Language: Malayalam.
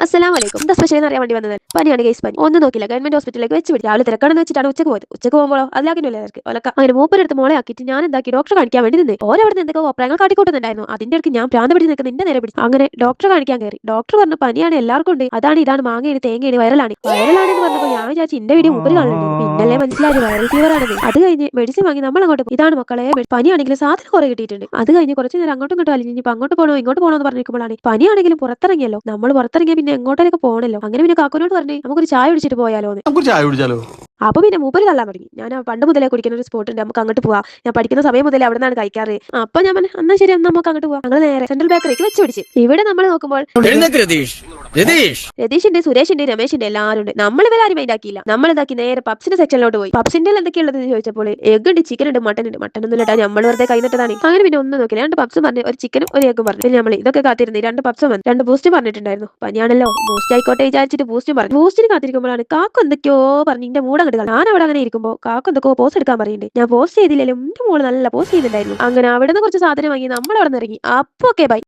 അസ്സലാമലൈക്കും. എന്താ സ്പെഷ്യൽ അറിയാൻ വേണ്ടി വന്നത്? പനിയാണ് കേസ് പനി. ഒന്നും നോക്കില്ല, ഗവൺമെന്റ് ഹോസ്പിറ്റലിലേക്ക് വെച്ച് പിടിച്ചു. രാവിലെ തിരക്കാണെന്ന് വെച്ചിട്ടാണ് ഉച്ചക്ക് പോയത്. ഉച്ചക്ക് പോകുമ്പോഴോ അതിലാക്കില്ല ഒലക്ക അങ്ങനെ മൂപ്പരെടുത്ത് മോളെ ആക്കിയിട്ട് ഞാൻ എന്താക്കി ഡോക്ടറെ കാണിക്കാൻ വേണ്ടി നിന്ന്. ഓരവിടെ എന്തൊക്കെ അഭിപ്രായങ്ങൾ കാട്ടിക്കൂട്ടുന്നുണ്ടായിരുന്നു. അതിന്റെ ഇടയ്ക്ക് ഞാൻ പ്രാന്ത് പിടിച്ച് നിൽക്കുന്ന നിന്റെ നേരെ പിടിച്ചു. അങ്ങനെ ഡോക്ടറെ കാണിക്കാൻ കയറി. ഡോക്ടർ പറഞ്ഞു പനിയാണ് എല്ലാവർക്കും ഉണ്ട്, അതാണ് ഇതാണ് മാങ്ങയാണ് തേങ്ങയാണ് വൈറലാണെന്ന് പറഞ്ഞപ്പോൾ ഞാൻ വിചാരിച്ചു എന്റെ വീഡിയോ മൂപ്പര് കാണുന്നുണ്ട്. പിന്നല്ലേ മനസ്സിലായി വൈറൽ ഫീവർ ആണെന്ന്. അത് കഴിഞ്ഞ് മെഡിസിൻ വാങ്ങി നമ്മൾ അങ്ങോട്ട് പോയി. ഇതാണ് മക്കളെ പനിയാണെങ്കിലും സാധനം കുറെ കിട്ടിയിട്ടുണ്ട്. അത് കഴിഞ്ഞ് കുറച്ച് നേരം അങ്ങോട്ടും ഇങ്ങോട്ടും അലിഞ്ഞ് ഇപ്പൊ അങ്ങോട്ട് പോകണോ ഇങ്ങോട്ട് പോകണോ എന്ന് പറഞ്ഞിരിക്കുമ്പോഴാണ് പനിയാണെങ്കിലും പുറത്തിറങ്ങിയല്ലോ. നമ്മൾ പുറത്തിറങ്ങിയ പിന്നെ എങ്ങോട്ടേക്ക് പോകണല്ലോ. അങ്ങനെ പിന്നെ കാക്കുനോട് പറഞ്ഞേ നമുക്കൊരു ചായ കുടിച്ചിട്ട് പോയാലോ എന്ന്. നമുക്ക് ചായ കുടിച്ചാലോ? അപ്പൊ പിന്നെ മൂപ്പര് തള്ളാൻ തുടങ്ങി. ഞാൻ പണ്ട് മുതലേ കുടിക്കുന്ന ഒരു സ്പോട്ട് ഉണ്ട്, നമുക്ക് അങ്ങോട്ട് പോവാം. ഞാൻ പഠിക്കുന്ന സമയം മുതലേ അവിടെ നിന്നാണ് കഴിക്കാറ്. അപ്പൊ ഞാൻ പറഞ്ഞു എന്നാ ശരി നമുക്ക് അങ്ങോട്ട് പോവാം. ഞങ്ങൾ നേരെ സെൻട്രൽ ബേക്കറിക്ക് വെച്ച് പിടിച്ച്. ഇവിടെ നമ്മൾ നോക്കുമ്പോൾ രതീഷിന്റെ സുരേഷിന്റെ രമേശിന്റെ എല്ലാവരും ഉണ്ട്. നമ്മൾ ഇവരാരും മൈൻഡ് ആക്കിയില്ല. നമ്മൾ ഇതാക്കി നേരെ പബ്സിന്റെ സെക്ഷനിലോട്ട് പോയി. പബ്സിന്റെ എന്തൊക്കെയുള്ളത് ചോദിച്ചപ്പോൾ എഗ് ഉണ്ട്, ചിക്കൻ ഉണ്ട്, മട്ടൻ ഉണ്ട്. മട്ടൻ ഒന്നും ഇല്ല, നമ്മൾ വെറുതെ കൈന്നിട്ടതാണ്. അങ്ങനെ പിന്നെ ഒന്നും നോക്കില്ല, രണ്ട് പബ്സും പറഞ്ഞു, ഒരു ചിക്കനും ഒരു എഗ്ഗും പറഞ്ഞു. പിന്നെ നമ്മൾ ഇതൊക്കെ കാത്തിരുന്നു. രണ്ട് പബ്സും വന്നു, രണ്ട് ബൂസ്റ്റും പറഞ്ഞിട്ടുണ്ടായിരുന്നു. പനിയാണല്ലോ ബൂസ്റ്റ് ആയിക്കോട്ടെ വിചാരിച്ചിട്ട് ബൂസ്റ്റും പറഞ്ഞു. ബൂസ്റ്റിന് കാത്തിരിക്കുമ്പോഴാണ് കാക്കു എന്തൊക്കെയോ പറഞ്ഞു എന്റെ മൂടം കണ്ടു. ഞാൻ അവിടെ അങ്ങനെ ഇരിക്കുമ്പോൾ കാക്കു എന്തൊക്കെയോ പോസ്റ്റ് എടുക്കാൻ പറയുന്നുണ്ട്. ഞാൻ പോസ്റ്റ് ചെയ്തില്ലെങ്കിലും എന്റെ മോള് നല്ല പോസ്റ്റ് ചെയ്യുന്നുണ്ടായിരുന്നു. അങ്ങനെ അവിടെ നിന്ന് കുറച്ച് സാധനം വാങ്ങി നമ്മൾ അവിടെ നിന്ന് ഇറങ്ങി. അപ്പൊ ഓക്കെ ബൈ.